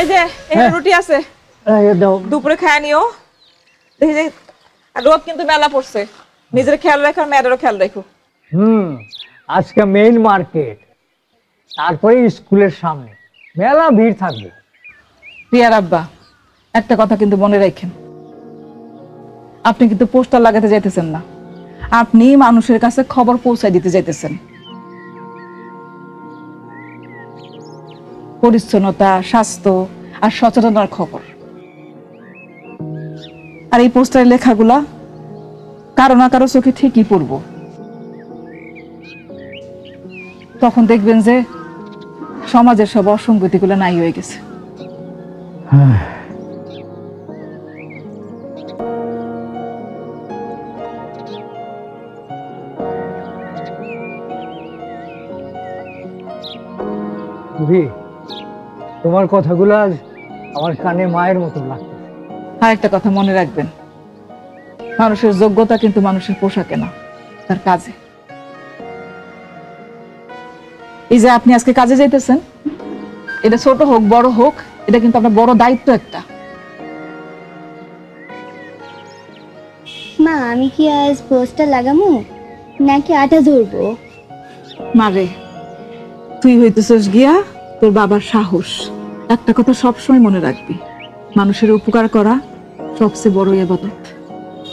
এই যে এখানে রুটি আছে, দুপুরে খায় নিও। দেখি যে রোদ কিন্তু মেলা পড়ছে, নিজের খেয়াল রাখো আর মেয়েদেরও খেয়াল রাখো। আজকে মেইন মার্কেট, তারপরে স্কুলের সামনে মেলা ভিড় থাকবে। প্রিয়ার আব্বা, একটা কথা কিন্তু মনে রাখেন, আপনি কিন্তু পোস্টার লাগাতে যাইতেছেন না, আপনি মানুষের কাছে খবর পৌঁছায় দিতে যাইতেছেন। পরিচ্ছন্নতা, স্বাস্থ্য আর সচেতনতার খবর। আর এই পোস্টারের লেখাগুলা কারো না কারো চোখে ঠিকই পড়ব, তখন দেখবেন যে সমাজের সব অসঙ্গতিগুলো নাই হয়ে গেছে। তোমার কথাগুলো আমার কানে মায়ের মতো লাগছে। আর একটা কথা মনে রাখবেন, মানুষের যোগ্যতা কিন্তু মানুষের পোশাকে না, তার কাজে। এই যে আপনি আজকে কাজে যাইতেছেন, এটা ছোট হোক বড় হোক, এটা কিন্তু আপনার বড় দায়িত্ব একটা। মা, আমি কি আজ পোস্টার লাগামু নাকি আটা ধরবো? মারে, তুই হইতেছিস গিয়া তোর বাবার সাহস। একটা কথা সবসময় মনে রাখবি, মানুষের উপকার করা সবচেয়ে বড় ইবাদত।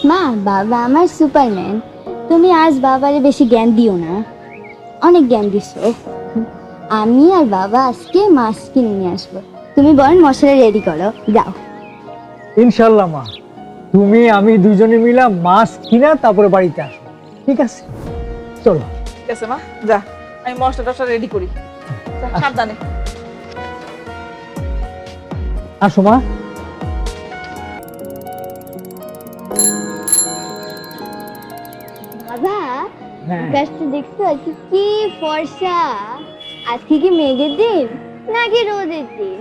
মা, বাবা আমার সুপারম্যান, তুমি আজ বাবারে বেশি জ্ঞান দিও না, অনেক জ্ঞান দিছো। আমি আর বাবা আজকে মাছ কিনে নিয়ে আসবো, তুমি বরং মশলা রেডি করো, যাও। ইনশাল্লাহ মা, তুমি আমি দুজনে মিলা মাছ কিনা তারপরে বাড়িতে আসবো, ঠিক আছে? চলো। ঠিক আছে মা, যা, আমি মশলা টশলা রেডি করি। সাবধানে আসো মা। বাবা, আকাশটা দেখছো আজকে কি ফর্সা? আজকে কি মেঘের দিন নাকি রোদের দিন?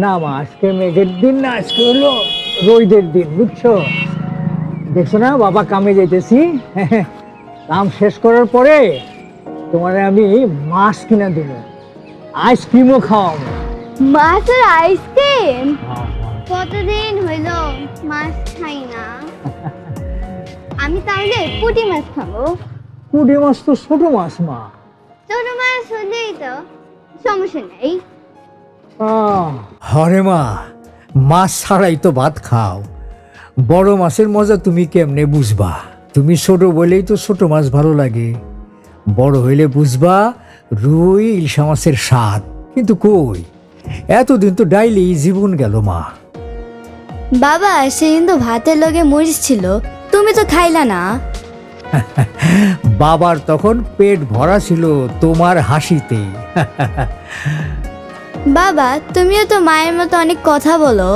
না মা, আজকে মেঘের দিন না, আজকে হলো রোদের দিন, বুঝছো? দেখছো না বাবা কামে যাইতেছি, কাম শেষ করার পরে তোমার আমি মাছ কিনা দেবো, আইসক্রিমও খাওয়াবো। মাছ আর আইসক্রিম? কতদিন হইল মাছ খাই না। আমি তাহলে পুঁটি মাছ খাবো। পুঁটি মাছ তো ছোট মাছ মা। ছোট মাছ হলেই তো সমস্যা নেই। হরে মা, মাছ ছাড়াই তো ভাত খাও, বড় মাছের মজা তুমি কেমনে বুঝবা? তুমি ছোট বলেই তো ছোট মাছ ভালো লাগে, বড় হইলে বুঝবা রুই ইলশা মাছের স্বাদ। কিন্তু কই, এতদিন তো ডাইলি জীবন গেল মা। বাবা, সেদিন তো ভাতের লগে মরিচ ছিল, তুমি তো খাইলা না। বাবার তখন পেট ভরা ছিল তোমার হাসিতে। বাবা, তুমিও তো মায়ের মতো অনেক কথা বলো,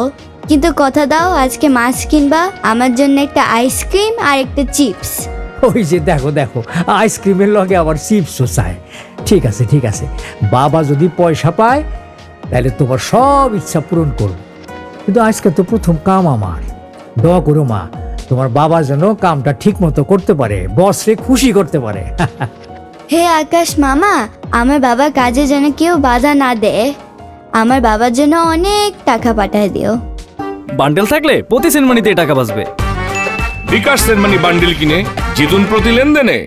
কিন্তু কথা দাও আজকে মাছ কিনবা, আমার জন্য একটা আইসক্রিম আর একটা চিপস। ওই যে দেখো দেখো, আইসক্রিমের লগে আবার চিপসও চায়। ঠিক আছে ঠিক আছে, বাবা যদি পয়সা পায় তাহলে তোমার সব ইচ্ছা পূরণ করব, কিন্তু আজকে তো প্রথম কাম আমার। দোয়া করো মা, তোমার বাবা যেন কামটা ঠিক মতো করতে পারে, বসরে খুশি করতে পারে। হে আকাশ মামা, আমার বাবার কাজে যেন কেউ বাধা না দেয়, আমার বাবার জন্য অনেক টাকা পাঠায় দিও। বান্ডেল থাকলে প্রতি সেনমানিতে টাকা বাঁচবে। বিকাশ সেনমানি বান্ডেল কিনে জিতুন প্রতি লেনদেনে।